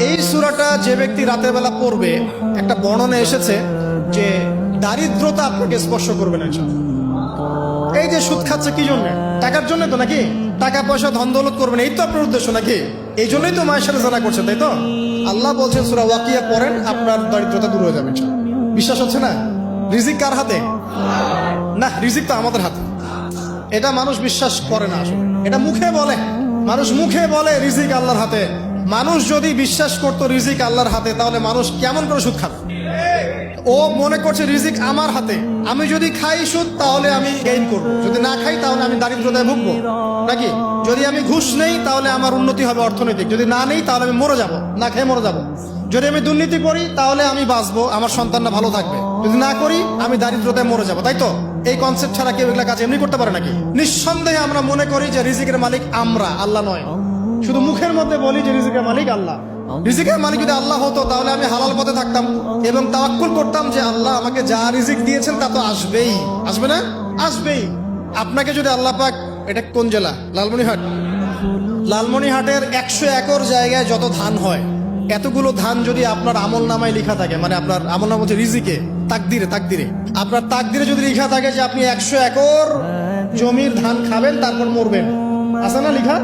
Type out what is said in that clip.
এই সূরাটা যে ব্যক্তি রাতের বেলা পড়বে, একটা বর্ণনা এসেছে যে দারিদ্রতা আপনাকে স্পর্শ করবে না। এই যে সুদ খাচ্ছে কি জন্য? টাকার জন্য তো নাকি? টাকা পয়সা ধন দৌলত করবেন, এই তো আপনার উদ্দেশ্য নাকি? এই জন্যই তো মায়ের সাথে জানা করছে, তাই তো? আল্লাহ বলছেন সূরা ওয়াকিয়া পড়েন, আপনার দারিদ্রতা দূর হয়ে যাবে। বিশ্বাস হচ্ছে না? রিজিক কার হাতে? না, রিজিক তো আমাদের হাতে। এটা মানুষ বিশ্বাস করে না, আসলে এটা মুখে বলে। মানুষ মুখে বলে রিজিক আল্লাহর হাতে। মানুষ যদি বিশ্বাস করতো রিজিক আল্লাহর হাতে, তাহলে মানুষ কেমন করে সুদ খাবে? ও মনে করছে রিজিক আমার হাতে, আমি যদি খাই সুদ তাহলে আমি গেইন করবো, যদি না খাই তাহলে আমি দারিদ্রতায় ভুগবো নাকি? যদি আমি ঘুষ নেই তাহলে আমার উন্নতি হবে অর্থনৈতিক, যদি না নেই তাহলে আমি মরে যাব, না খেয়ে মরে যাব। যদি আমি দুর্নীতি করি তাহলে আমি বাঁচবো, আমার সন্তানরা ভালো থাকবে, যদি না করি আমি দারিদ্রতায় মরে যাব, তাই তো? এই কনসেপ্ট ছাড়া কেউ এগুলা কাজ এমনি করতে পারে নাকি? নিঃসন্দেহে আমরা মনে করি যে রিজিকের মালিক আমরা, আল্লাহ নয়। শুধু মুখের মধ্যে বলি যে রিজিকের মালিক আল্লাহ। রিজিকের মালিক যদি আল্লাহ হতো তাহলে আমি হালাল পথে থাকতাম এবং তাওয়াক্কুল করতাম যে আল্লাহ আমাকে যা রিজিক দিয়েছেন তা তো আসবেই, আসবে না? আসবেই। আপনাকে যদি আল্লাহ পাক, এটা কোন জেলা? লালমনিরহাট। লালমনিরহাটের 100 একর জায়গায় যত ধান হয়, এতগুলো ধান যদি আপনার আমল নামায় লেখা থাকে, মানে আপনার আমল নাম হচ্ছে রিজিকে, তাকদিরে, তাকদিরে আপনার তাকদিরে যদি লেখা থাকে যে আপনি 100 একর জমির ধান খাবেন তারপর মরবেন, আছে না লেখা?